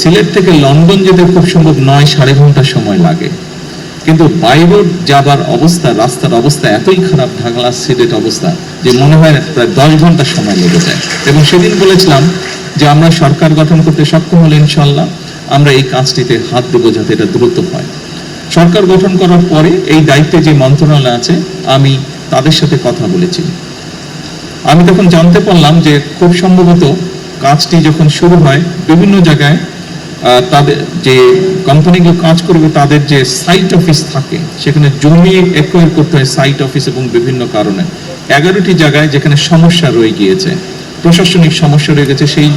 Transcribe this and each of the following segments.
সিলেট থেকে লন্ডন যেতে খুব সম্ভব 9-9.5 ঘন্টা সময় লাগে, কিন্তু বাই রোড যাবার অবস্থা, রাস্তার অবস্থা এতই খারাপ, ঢাকা সিলেট অবস্থা, যে মনে হয় প্রায় 10 ঘন্টা সময় লেগে যায়। এবং সেদিন বলেছিলাম যে আমরা সরকার গঠন করতে সক্ষম হলে ইনশাল্লাহ আমরা এই কাজটিতে হাত দেবো যাতে এটা দ্রুত হয়। সরকার গঠন করার পরে এই দায়িত্বে যে মন্ত্রণালয় আছে আমি তাদের সাথে কথা বলেছি। আমি তখন জানতে পারলাম যে খুব সম্ভবত কাজটি যখন শুরু হয় বিভিন্ন জায়গায় তাদের যে কোম্পানিগুলো কাজ করবে তাদের যে সাইট অফিস থাকে সেখানে জমি একুয়ার করতে হয় সাইট অফিস, এবং বিভিন্ন কারণে 11টি জায়গায় যেখানে সমস্যা রয়ে গিয়েছে, প্রশাসনিক সমস্যা রয়ে গেছে, সেই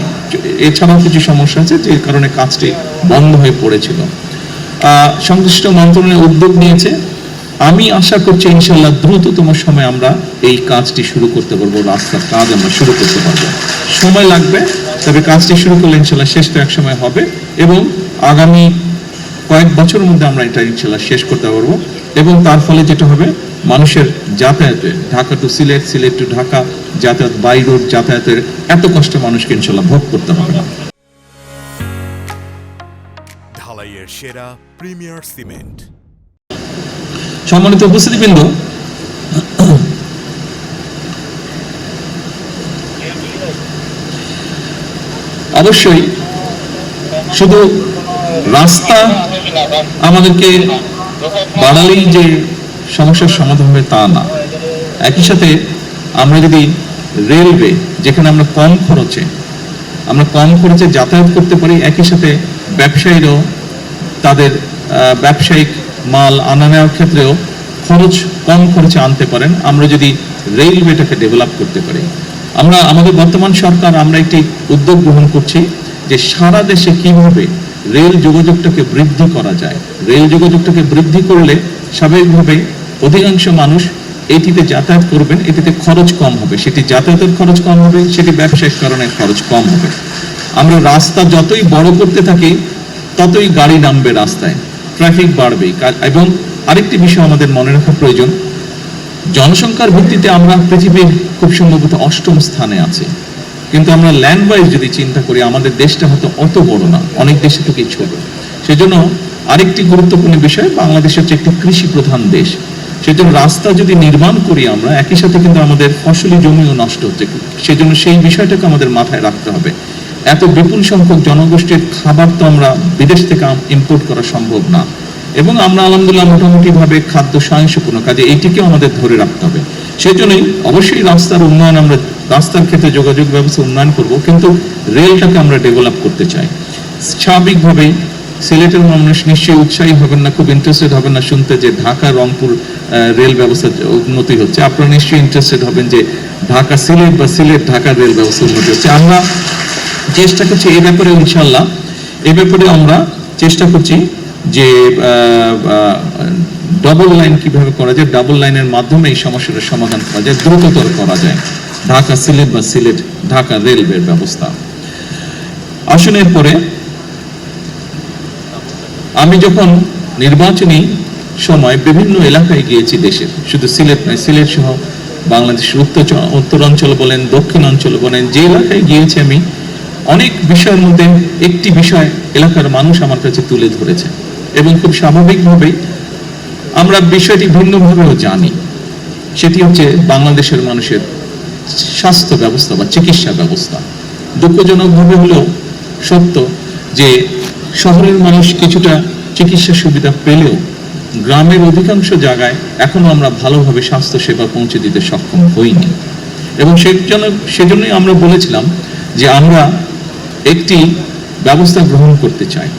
এছাড়াও কিছু সমস্যা আছে যে কারণে কাজটি বন্ধ হয়ে পড়েছিল। সংশ্লিষ্ট মন্ত্রণালয় উদ্যোগ নিয়েছে। আমি আশা করছি ইনশাল্লাহ দ্রুততম সময় আমরা এই কাজটি শুরু করতে পারবো, রাস্তার কাজ আমরা শুরু করতে পারবো। সময় লাগবে, তবে কাজটি শুরু করলে ইনশাল্লাহ শেষ তো এক সময় হবে, এবং আগামী কয়েক বছরের মধ্যে আমরা এটা ইনশাল্লাহ শেষ করতে পারবো। এবং তার ফলে যেটা হবে, মানুষের যাতায়াতে, ঢাকা টু সিলেট, সিলেট টু ঢাকা যাতায়াত, বাই রোড যাতায়াতের এত কষ্ট মানুষকে ইনশাল্লাহ ভোগ করতে হবে না। ঢালাইয়ের সেরা প্রিমিয়ার সিমেন্ট। সম্মানিত উপস্থিতিবৃন্দ, অবশ্যই শুধু রাস্তা আমাদেরকে বাড়ালেই যে সমস্যার সমাধান হবে তা না, একই সাথে আমরা যদি রেলওয়ে, যেখানে আমরা কম খরচে যাতায়াত করতে পারি, একই সাথে ব্যবসায়ীরাও তাদের ব্যবসায়িক মাল আনা নেওয়ার ক্ষেত্রেও কম খরচে আনতে পারেন, আমরা যদি রেলওয়েটাকে ডেভেলপ করতে পারি। আমাদের বর্তমান সরকার আমরা একটি উদ্যোগ গ্রহণ করছি যে সারা দেশে কিভাবে রেল যোগাযোগটাকে বৃদ্ধি করা যায়। রেল যোগাযোগটাকে বৃদ্ধি করলে স্বাভাবিকভাবে অধিকাংশ মানুষ এটিতে যাতায়াত করবেন, এটিতে খরচ কম হবে, সেটি যাতায়াতের খরচ কম হবে, সেটি ব্যবসায়িক কারণে খরচ কম হবে। আমরা রাস্তা যতই বড় করতে থাকি ততই গাড়ি নামবে রাস্তায়, ট্রাফিক বাড়বে। এবং আরেকটি বিষয় আমাদের মনে রাখা প্রয়োজন, জনসংখ্যার ভিত্তিতে আমরা পৃথিবীর খুব সম্ভবত 8ম স্থানে আছি, কিন্তু আমরা ল্যান্ড ওয়াইজ যদি চিন্তা করি আমাদের দেশটা হয়তো অত বড় না, অনেক দেশে থেকে ছোট। সেজন্য আরেকটি গুরুত্বপূর্ণ বিষয়, বাংলাদেশ হচ্ছে একটি কৃষি প্রধান দেশ, সেজন্য রাস্তা যদি নির্মাণ করি আমরা, একই সাথে কিন্তু আমাদের ফসলি জমিও নষ্ট হচ্ছে, সেজন্য সেই বিষয়টাকে আমাদের মাথায় রাখতে হবে। এত বিপুল সংখ্যক জনগোষ্ঠীর খাবার তো আমরা বিদেশ থেকে ইম্পোর্ট করা সম্ভব না, এবং আমরা আলহামদুলিল্লাহ মোটামুটি ভাবে খাদ্য সহিংসপূর্ণ, কাজে এইটিকে আমাদের ধরে রাখতে হবে। সেজন্যই অবশ্যই রাস্তার উন্নয়ন, আমরা রাস্তার ক্ষেত্রে যোগাযোগ ব্যবস্থা উন্নয়ন করব, কিন্তু রেলটাকে আমরা ডেভেলপ করতে চাই। স্বাভাবিকভাবেই সিলেটের মানুষ নিশ্চয়ই উৎসাহী হবেন না, খুব ইন্টারেস্টেড হবেন না শুনতে যে ঢাকা রংপুর রেল ব্যবস্থা উন্নতি হচ্ছে। আপনারা নিশ্চয়ই ইন্টারেস্টেড হবেন যে ঢাকা সিলেট বা সিলেট ঢাকা রেল ব্যবস্থা উন্নতি হচ্ছে। আমরা চেষ্টা করছি এই ব্যাপারে, ইনশাল্লাহ এ ব্যাপারে আমরা চেষ্টা করছি যে ডবল লাইন কিভাবে করা যায়, ডাবল লাইনের মাধ্যমে এই সমস্যাটার সমাধান করা যায়, দ্রুততর করা যায় ঢাকা সিলেট বা সিলেট ঢাকা রেলওয়ের ব্যবস্থা। আসুন এরপরে, আমি যখন নির্বাচনী সময় বিভিন্ন এলাকায় গিয়েছি দেশের, শুধু সিলেট নয়, সিলেট সহ বাংলাদেশের উত্তরাঞ্চল বলেন, দক্ষিণ অঞ্চল বলেন, যে এলাকায় গিয়েছি আমি, অনেক বিষয়ের মধ্যে একটি বিষয় এলাকার মানুষ আমার কাছে তুলে ধরেছে, এবং খুব স্বাভাবিকভাবেই আমরা বিষয়টি ভিন্নভাবেও জানি। সেটি হচ্ছে বাংলাদেশের মানুষের স্বাস্থ্য ব্যবস্থা বা চিকিৎসা ব্যবস্থা। দুঃখজনকভাবে হলেও সত্য যে শহরের মানুষ কিছুটা চিকিৎসা সুবিধা পেলেও গ্রামের অধিকাংশ জায়গায় এখনো আমরা ভালোভাবে স্বাস্থ্য সেবা পৌঁছে দিতে সক্ষম হইনি, এবং সেজন্যই আমরা বলেছিলাম যে আমরা একটি ব্যবস্থা গ্রহণ করতে চাই।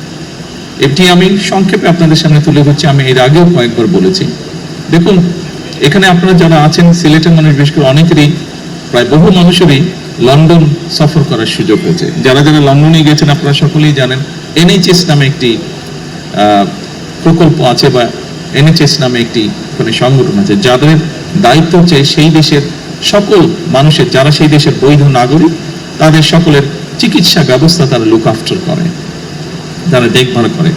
এটি আমি সংক্ষেপে আপনাদের সামনে তুলে ধরছি, আমি এর আগেও কয়েকবার বলেছি। দেখুন, এখানে আপনারা যারা আছেন সিলেটের মানুষ, বিশেষ করে অনেকেরই, প্রায় বহু মানুষেরই লন্ডন সফর করার সুযোগ হয়েছে। যারা যারা লন্ডনে গেছেন আপনারা সকলেই জানেন NHS নামে একটি প্রকল্প আছে, বা NHS নামে একটি সংগঠন আছে, যাদের দায়িত্ব হচ্ছে সেই দেশের সকল মানুষের, যারা সেই দেশের বৈধ নাগরিক, তাদের সকলের চিকিৎসা ব্যবস্থা তারা লুক আফটার করে, তারা দেখভাল করে।